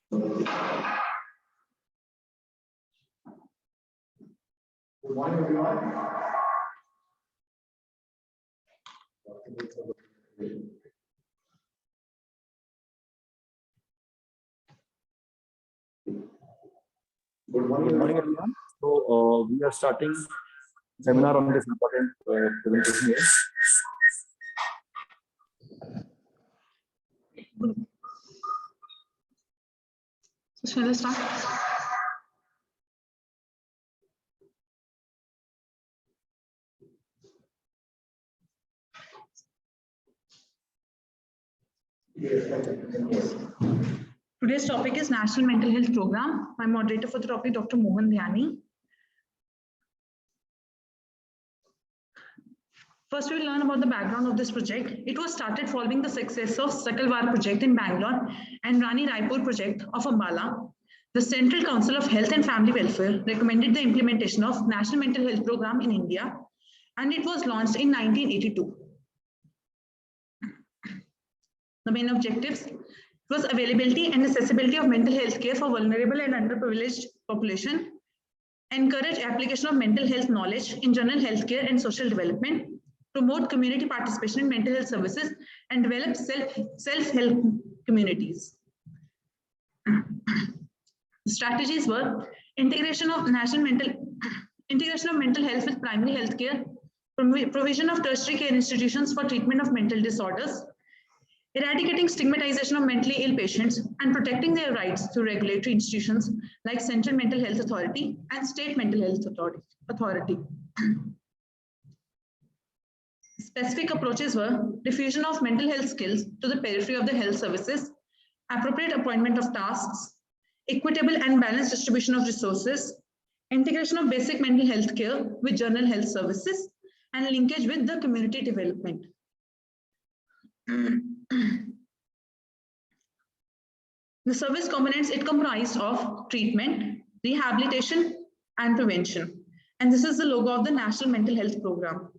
Good morning, everyone. Good morning, everyone. So we are starting seminar on this important presentation here. So shall I start? Today's topic is National Mental Health Program. My moderator for the topic, Dr. Mohan Dhyani. First, we will learn about the background of this project. It was started following the success of Sakalwar project in Bangalore and Rani Raipur project of Ambala. The Central Council of Health and Family Welfare recommended the implementation of National Mental Health Program in India, and it was launched in 1982. The main objectives was availability and accessibility of mental health care for vulnerable and underprivileged population, encourage application of mental health knowledge in general healthcare and social development, promote community participation in mental health services, and develop self-help communities. The strategies were integration of mental health with primary health care, provision of tertiary care institutions for treatment of mental disorders, eradicating stigmatization of mentally ill patients and protecting their rights through regulatory institutions like Central Mental Health Authority and State Mental Health Authority. Specific approaches were diffusion of mental health skills to the periphery of the health services, appropriate appointment of tasks, equitable and balanced distribution of resources, integration of basic mental health care with general health services, and linkage with the community development. The service components, it comprised of treatment, rehabilitation, and prevention. And this is the logo of the National Mental Health Program.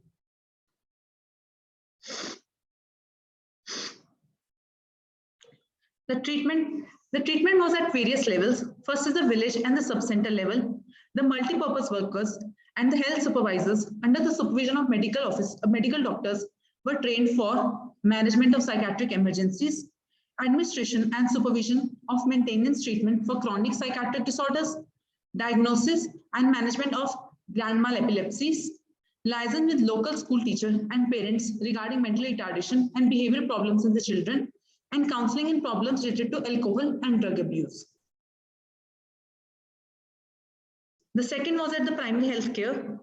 The treatment was at various levels. First is the village and the sub-center level. The multi-purpose workers and the health supervisors under the supervision of medical doctors were trained for management of psychiatric emergencies, administration and supervision of maintenance treatment for chronic psychiatric disorders, diagnosis and management of grand mal epilepsies, liaison with local school teachers and parents regarding mental retardation and behavioral problems in the children, and counseling in problems related to alcohol and drug abuse. The second was at the primary health care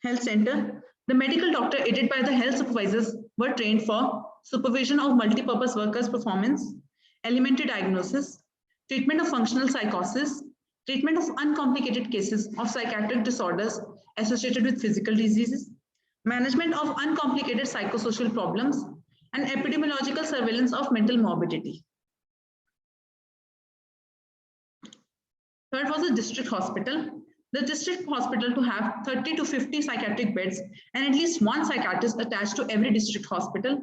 health center. The medical doctor aided by the health supervisors were trained for supervision of multi-purpose workers' performance, elementary diagnosis, treatment of functional psychosis, treatment of uncomplicated cases of psychiatric disorders associated with physical diseases, management of uncomplicated psychosocial problems, and epidemiological surveillance of mental morbidity. Third was the district hospital. The district hospital to have 30 to 50 psychiatric beds and at least one psychiatrist attached to every district hospital.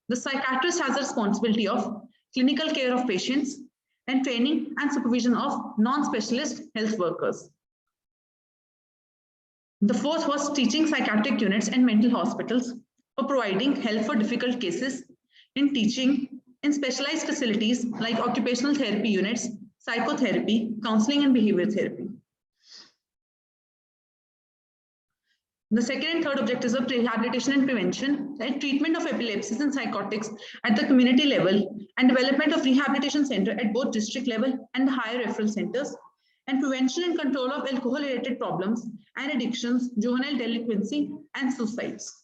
The psychiatrist has the responsibility of clinical care of patients and training and supervision of non-specialist health workers. The fourth was teaching psychiatric units and mental hospitals for providing help for difficult cases, in teaching in specialized facilities like occupational therapy units, psychotherapy, counseling and behavior therapy. The second and third objectives of rehabilitation and prevention, like treatment of epilepsies and psychotics at the community level, and development of rehabilitation center at both district level and higher referral centers, and prevention and control of alcohol-related problems and addictions, juvenile delinquency, and suicides.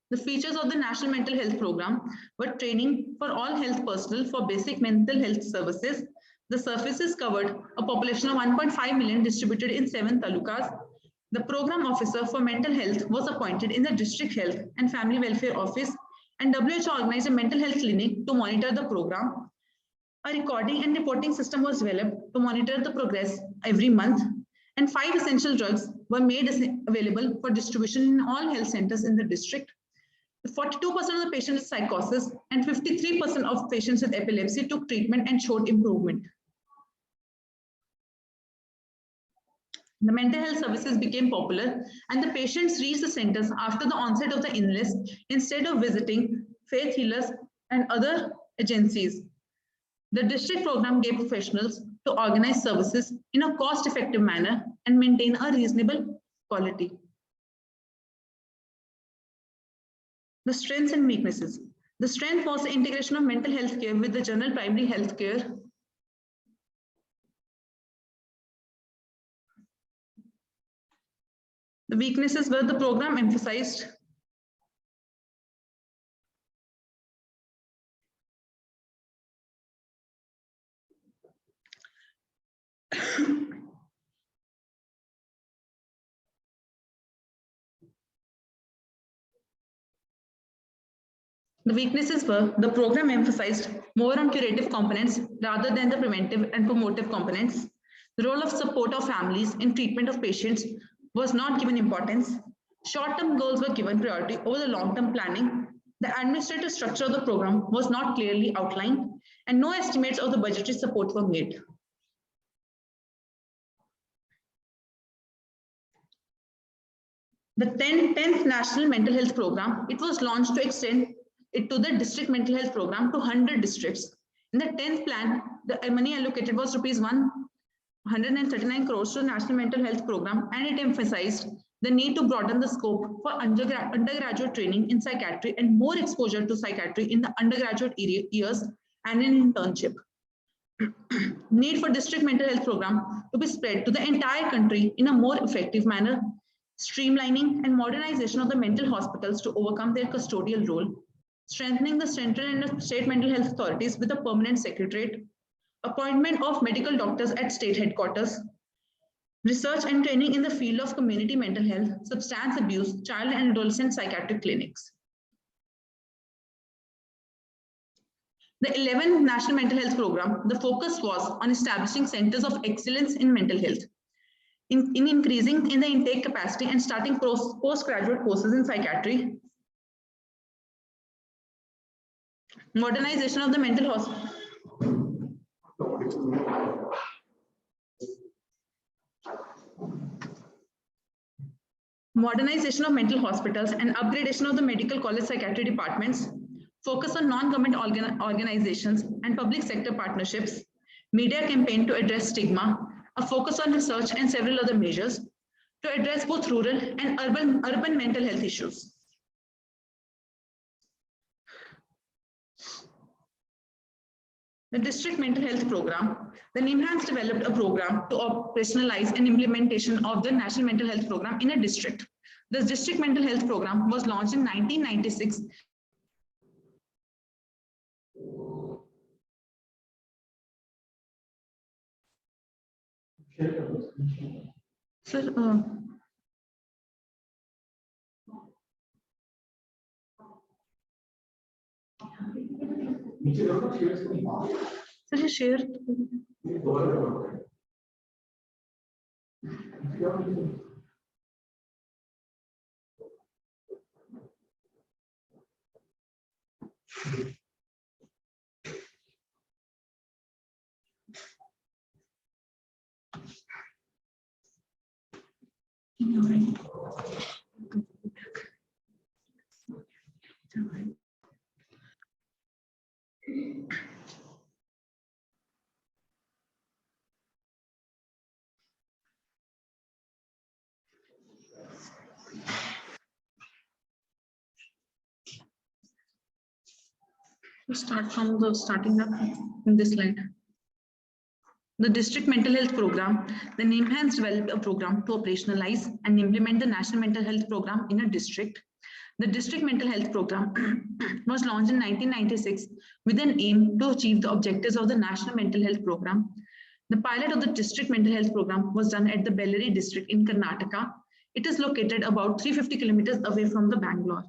The features of the National Mental Health Program were training for all health personnel for basic mental health services. The services covered a population of 1.5 million distributed in 7 talukas. The program officer for mental health was appointed in the District Health and Family Welfare Office, and WHO organized a mental health clinic to monitor the program. A recording and reporting system was developed to monitor the progress every month, and 5 essential drugs were made available for distribution in all health centers in the district. 42% of the patients with psychosis and 53% of patients with epilepsy took treatment and showed improvement. The mental health services became popular and the patients reached the centers after the onset of the illness instead of visiting faith healers and other agencies. The district program gave professionals to organize services in a cost-effective manner and maintain a reasonable quality. The strengths and weaknesses. The strength was the integration of mental health care with the general primary health care. The weaknesses were the program emphasized The weaknesses were the program emphasized more on curative components rather than the preventive and promotive components. The role of support of families in treatment of patients was not given importance. Short-term goals were given priority over the long-term planning. The administrative structure of the program was not clearly outlined, and no estimates of the budgetary support were made. The 10th National Mental Health Program, it was launched to extend it to the district mental health program to 100 districts. In the 10th plan, the money allocated was rupees 139 crores to the National Mental Health Program, and it emphasized the need to broaden the scope for undergraduate training in psychiatry and more exposure to psychiatry in the undergraduate years and an internship. Need for district mental health program to be spread to the entire country in a more effective manner, streamlining and modernization of the mental hospitals to overcome their custodial role, strengthening the central and state mental health authorities with a permanent secretariat, appointment of medical doctors at state headquarters, research and training in the field of community mental health, substance abuse, child and adolescent psychiatric clinics. The 11th National Mental Health Program, the focus was on establishing centers of excellence in mental health, in increasing in the intake capacity and starting postgraduate courses in psychiatry, modernization of the mental hospital. Modernization of mental hospitals and upgradation of the medical college psychiatry departments, focus on non-government organizations and public sector partnerships, media campaign to address stigma, a focus on research and several other measures to address both rural and urban mental health issues. The district mental health program. The NIMHANS developed a program to operationalize and implementation of the national mental health program in a district. The district mental health program was launched in 1996. Sir, Sir, share. Start from the starting up in this slide. The district mental health program, the NIMHANS developed a program to operationalize and implement the national mental health program in a district. The district mental health program was launched in 1996 with an aim to achieve the objectives of the national mental health program. The pilot of the district mental health program was done at the Bellary district in Karnataka. It is located about 350 kilometers away from the Bangalore.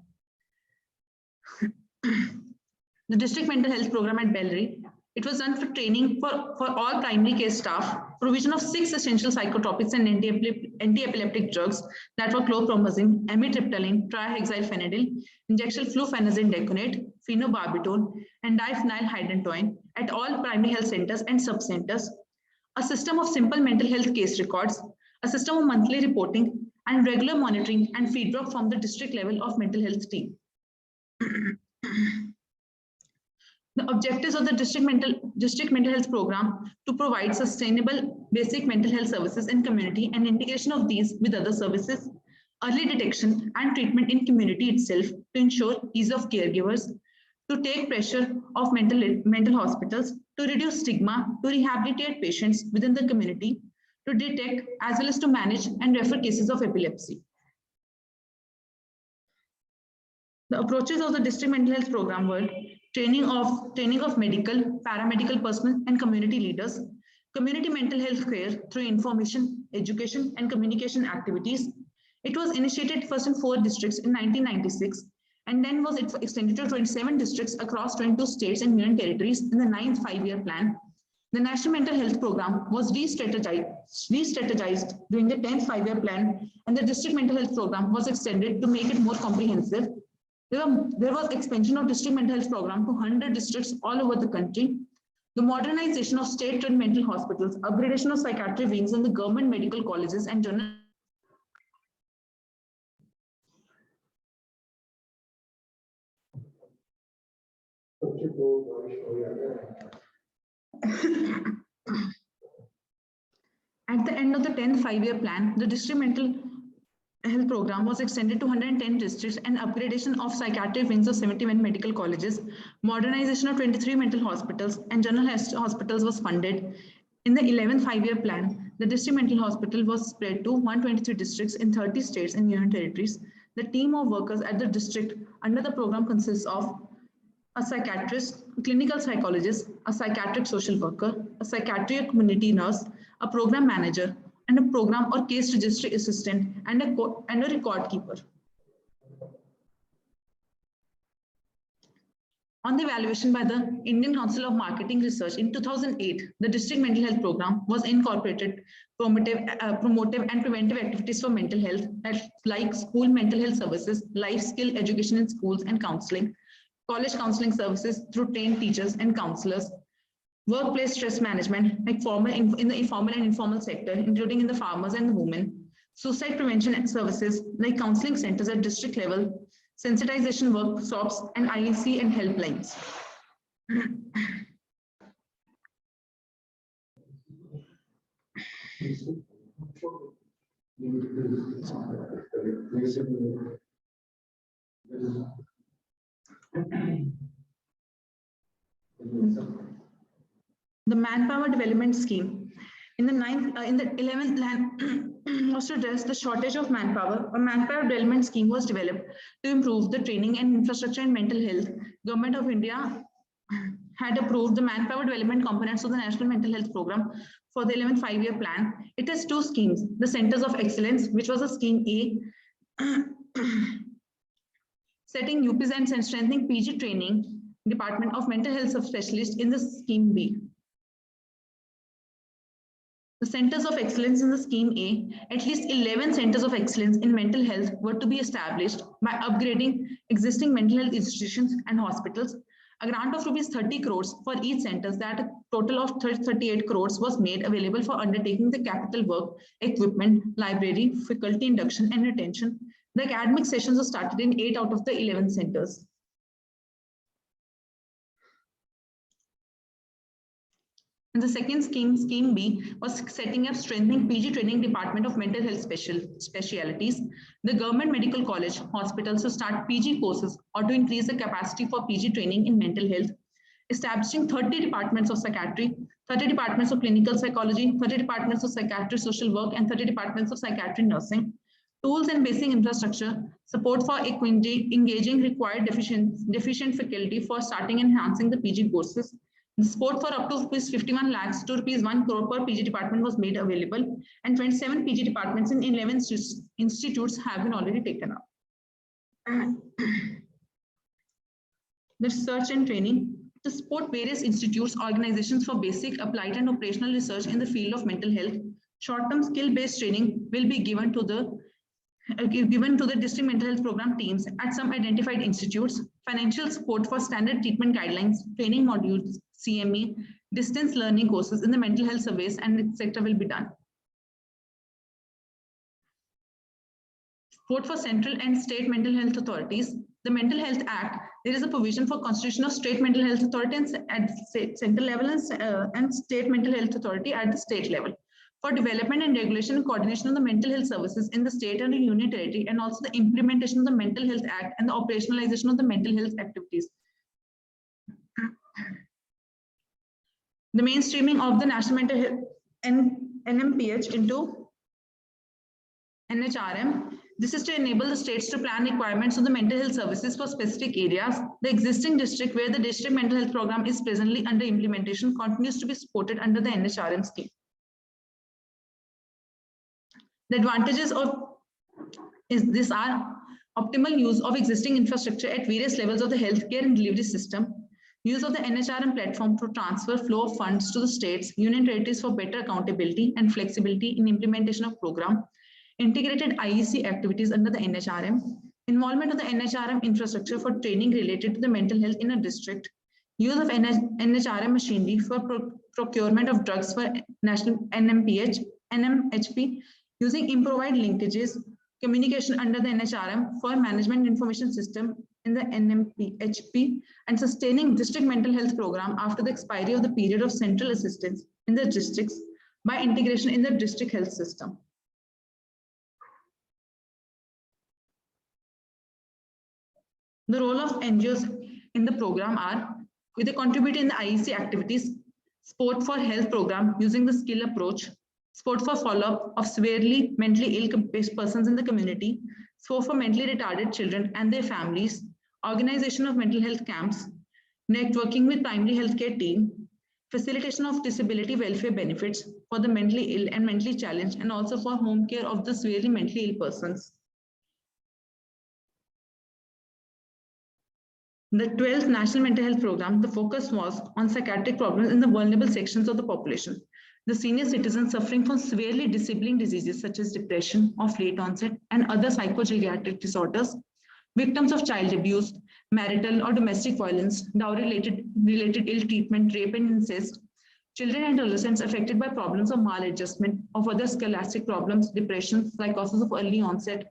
The district mental health program at Bellary, It was done for training for all primary care staff, provision of 6 essential psychotropics and anti-epileptic drugs that were chlorpromazine, amitriptyline, trihexylphenidil, injectional flufenazine deconate, phenobarbital, and diphenylhydantoin at all primary health centers and sub-centers, a system of simple mental health case records, a system of monthly reporting, and regular monitoring and feedback from the district level of mental health team. The objectives of the district mental health program to provide sustainable basic mental health services in community and integration of these with other services, early detection and treatment in community itself to ensure ease of caregivers, to take pressure off mental hospitals, to reduce stigma, to rehabilitate patients within the community, to detect as well as to manage and refer cases of epilepsy. The approaches of the district mental health program were training of medical, paramedical personnel and community leaders, community mental health care through information, education and communication activities. It was initiated first in 4 districts in 1996 and then was extended to 27 districts across 22 states and union territories in the 9th 5-year plan. The National Mental Health Program was re-strategized during the 10th 5-year plan, and the District Mental Health Program was extended to make it more comprehensive. There was expansion of District Mental Health Program to 100 districts all over the country. The modernization of state-run mental hospitals, upgradation of psychiatry wings in the government medical colleges and general At the end of the 10th 5-year plan, the District Mental Health Program was extended to 110 districts and upgradation of psychiatric wings of 71 medical colleges. Modernization of 23 mental hospitals and general hospitals was funded. In the 11th 5-year plan, the District Mental Hospital was spread to 123 districts in 30 states and union territories. The team of workers at the district under the program consists of a psychiatrist, a clinical psychologist, a psychiatric social worker, a psychiatric community nurse, a program manager, and a program or case registry assistant, and a record keeper. On the evaluation by the Indian Council of Marketing Research in 2008, the District Mental Health Program was incorporated promotive and preventive activities for mental health, like school mental health services, life skill education in schools and counseling, college counseling services through trained teachers and counselors, workplace stress management, like in the informal and informal sector, including in the farmers and the women, suicide prevention services, like counseling centers at district level, sensitization workshops, and IEC and helplines. The Manpower Development Scheme. In the 11th plan was to address the shortage of manpower. A manpower development scheme was developed to improve the training and infrastructure in mental health. Government of India had approved the manpower development components of the National Mental Health Program for the 11th 5-year plan. It has 2 schemes: the Centers of Excellence, which was a scheme A, setting UPs and strengthening PG training Department of Mental Health Subspecialists in the scheme B. The Centers of Excellence in the Scheme A, at least 11 Centers of Excellence in mental health were to be established by upgrading existing mental health institutions and hospitals. A grant of ₹30 crores for each center, that a total of 38 crores was made available for undertaking the capital work, equipment, library, faculty induction and retention. The academic sessions were started in 8 out of the 11 centers. And the second scheme, Scheme B, was setting up strengthening PG training Department of Mental Health specialities. The government medical college hospitals to start PG courses or to increase the capacity for PG training in mental health. Establishing 30 departments of psychiatry, 30 departments of clinical psychology, 30 departments of psychiatry social work, and 30 departments of psychiatry nursing. Tools and basic infrastructure, support for engaging required deficient faculty for starting and enhancing the PG courses. The support for up to ₹51 lakhs to ₹1 crore per PG department was made available, and 27 PG departments in 11 institutes have been already taken up. The research and training. to support various institutes, organizations for basic, applied, and operational research in the field of mental health. Short-term skill-based training will be given to the district mental health program teams at some identified institutes. Financial support for standard treatment guidelines, training modules, CME, distance learning courses in the mental health service, and etc. will be done. Support for central and state mental health authorities. The Mental Health Act, there is a provision for constitution of state mental health authority at central level and state mental health authority at the state level for development and regulation and coordination of the mental health services in the state and the union territory, and also the implementation of the Mental Health Act and the operationalization of the mental health activities. The mainstreaming of the National Mental Health NMPH into NHRM. This is to enable the states to plan requirements of the mental health services for specific areas. The existing district where the district mental health program is presently under implementation continues to be supported under the NHRM scheme. The advantages of this are optimal use of existing infrastructure at various levels of the healthcare and delivery system, use of the NHRM platform to transfer flow of funds to the states, union territories for better accountability and flexibility in implementation of program, integrated IEC activities under the NHRM, involvement of the NHRM infrastructure for training related to the mental health in a district, use of NHRM machinery for procurement of drugs for national NMHP, using improvised linkages, communication under the NHRM for management information system in the NMHP, and sustaining district mental health program after the expiry of the period of central assistance in the districts by integration in the district health system. The role of NGOs in the program are, with a contributor in the IEC activities, support for health program using the skill approach, support for follow-up of severely mentally ill persons in the community, support for mentally retarded children and their families, organization of mental health camps, networking with primary healthcare team, facilitation of disability welfare benefits for the mentally ill and mentally challenged, and also for home care of the severely mentally ill persons. The 12th National Mental Health Program, the focus was on psychiatric problems in the vulnerable sections of the population. The senior citizens suffering from severely disabling diseases such as depression of late onset and other psychogeriatric disorders, victims of child abuse, marital or domestic violence, dowry-related ill treatment, rape and incest, children and adolescents affected by problems of maladjustment, of other scholastic problems, depression, psychosis of early onset,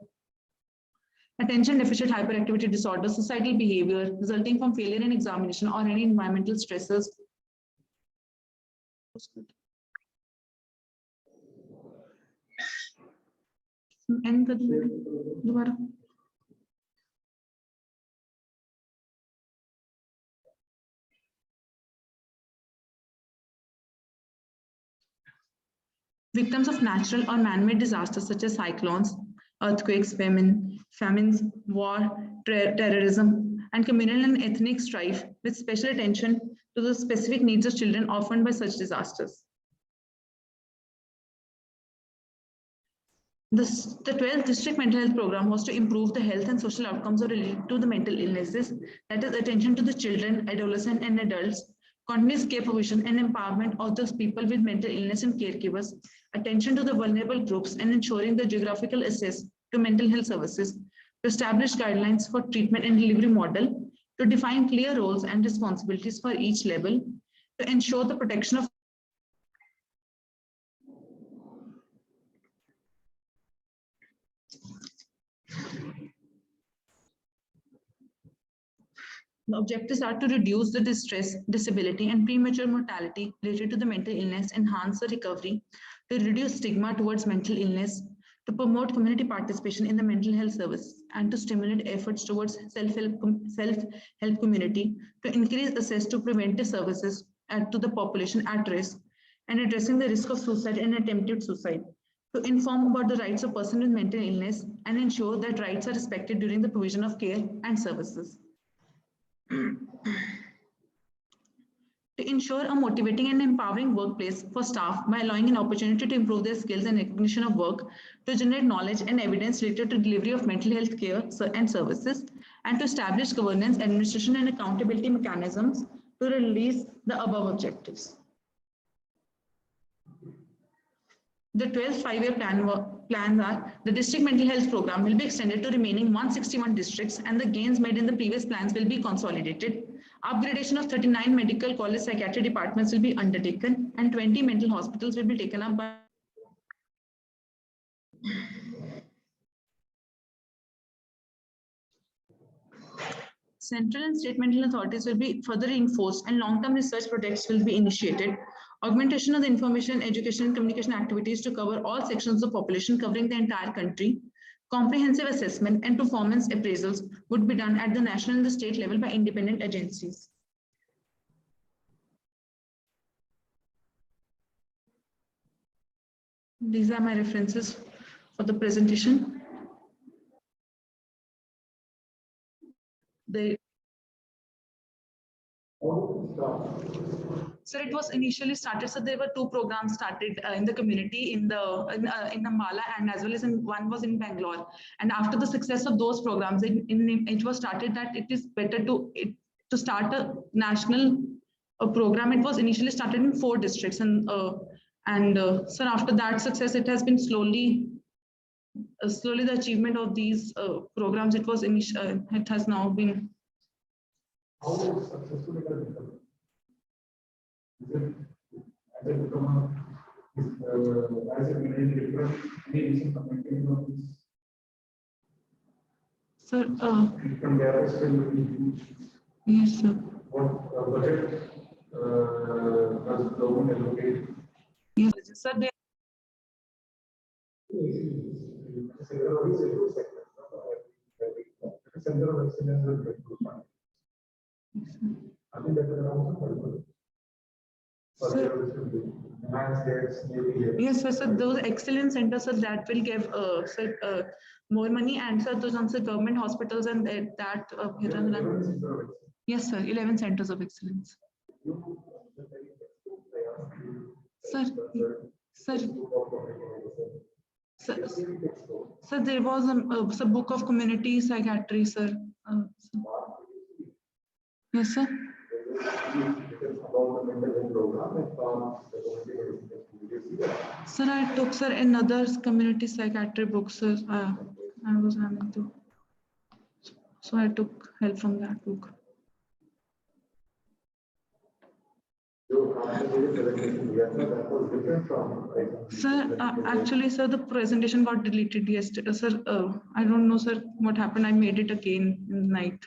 attention deficit hyperactivity disorder, suicidal behavior resulting from failure in examination or any environmental stresses. Victims of natural or man-made disasters such as cyclones, earthquakes, famines, war, terrorism, and communal and ethnic strife, with special attention to the specific needs of children orphaned by such disasters. The 12th District Mental Health Program was to improve the health and social outcomes related to the mental illnesses, that is, attention to the children, adolescents, and adults, continuous care provision and empowerment of those people with mental illness and caregivers, attention to the vulnerable groups, and ensuring the geographical access to mental health services, to establish guidelines for treatment and delivery model, to define clear roles and responsibilities for each level, to ensure the protection of The objectives are to reduce the distress, disability, and premature mortality related to the mental illness, enhance the recovery, to reduce stigma towards mental illness, to promote community participation in the mental health service, and to stimulate efforts towards self-help community, to increase access to preventive services to the population at risk, and addressing the risk of suicide and attempted suicide, to inform about the rights of persons with mental illness and ensure that rights are respected during the provision of care and services. To ensure a motivating and empowering workplace for staff by allowing an opportunity to improve their skills and recognition of work, to generate knowledge and evidence related to delivery of mental health care and services, and to establish governance, administration, and accountability mechanisms to release the above objectives. The 12th five-year plans are the district mental health program will be extended to remaining 161 districts and the gains made in the previous plans will be consolidated. Upgradation of 39 medical college psychiatry departments will be undertaken and 20 mental hospitals will be taken up by central and state mental authorities will be further reinforced and long-term research projects will be initiated. Augmentation of the information, education, and communication activities to cover all sections of the population covering the entire country. Comprehensive assessment and performance appraisals would be done at the national and the state level by independent agencies. These are my references for the presentation. So it was initially started. So there were two programs started in the community in Ambala and as well as one was in Bangalore. And after the success of those programs, it was started that it is better to start a national program. It was initially started in 4 districts and so after that success, it has been slowly the achievement of these programs. It has now been. How successful it has become? Is it as it become as it made different any recent communication of this? Sir, from there still yes, sir. What budget does the government allocate? Yes, sir. Center of excellence will get to fund. I think that is also yes, sir. So those excellence centers, sir, that will give more money, and sir, those are government hospitals and that. Yes, sir. 11 centers of excellence. Sir, sir, there was a book of community psychiatry, sir. Yes, sir. Sir, I took, sir, another community psychiatry book, sir. I was having to. So I took help from that book. Sir, actually, sir, the presentation got deleted yesterday. Sir, I don't know, sir, what happened. I made it again in the night.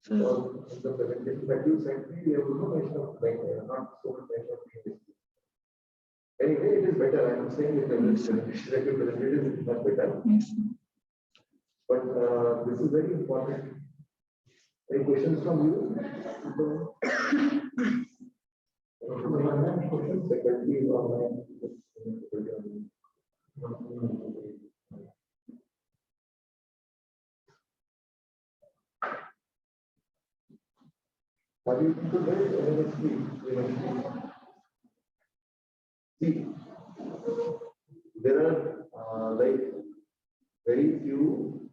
So the presentation that you sent me, there was no mention of not so much mention of anyway, it is better. I'm saying it that you presented is much better. Yes. But this is very important. Any questions from you? See, there are very few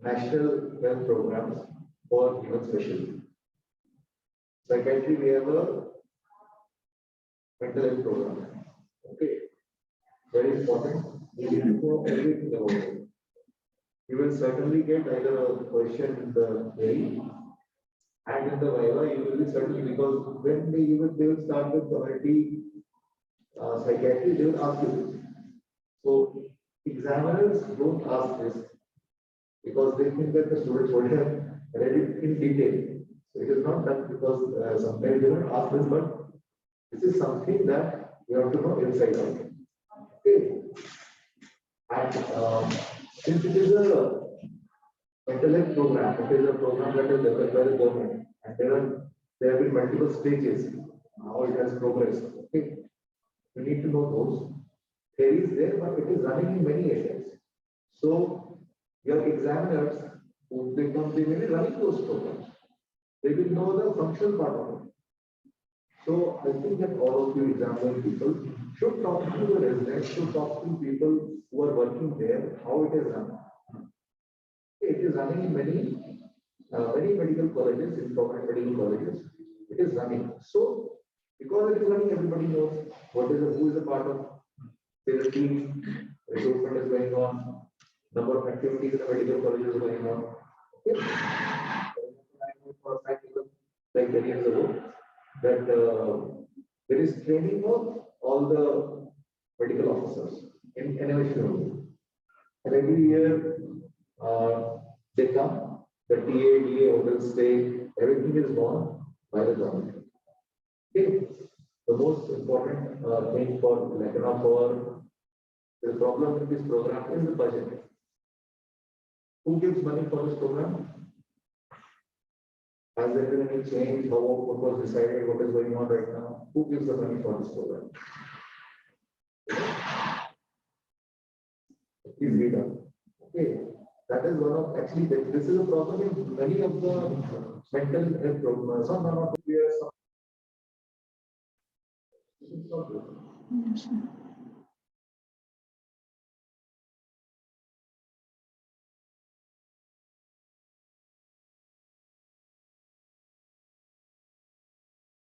national health programs for human specialty. Psychiatry, we have a mental health program. Okay, very important. You need to know everything about it. You will certainly get either a question in the theory and in the Viva. You will be certainly, because when they will start with community psychiatry, they will ask you this. So examiners don't ask this because they think that the students would have read it in detail. So it is not that because sometimes they don't ask this, but this is something that you have to know inside out. Okay. And since it is a mental health program, it is a program that is developed by the government, and there have been multiple stages how it has progressed. Okay. You need to know those. Theory is there, but it is running in many areas. So your examiners, who they may be running those programs. They will know the functional part of it. So I think that all of you examining people should talk to the residents, should talk to people who are working there, how it is run. It is running in many medical colleges, in government medical colleges. It is running. So because it is running, everybody knows who is a part of the team, recruitment is going on, number of activities in the medical college is going on. Okay. I know for a fact, like 10 years ago, that there is training of all the medical officers in NMHP. And every year they come, the TA, DA, hotel stay, everything is borne by the government. Okay. The most important thing for Lebanon for the problem with this program is the budget. Who gives money for this program? Has there been any change? What was decided? What is going on right now? Who gives the money for this program? Please read up. Okay. That is one of actually this is a problem in many of the mental health programs. Some are not clear. Some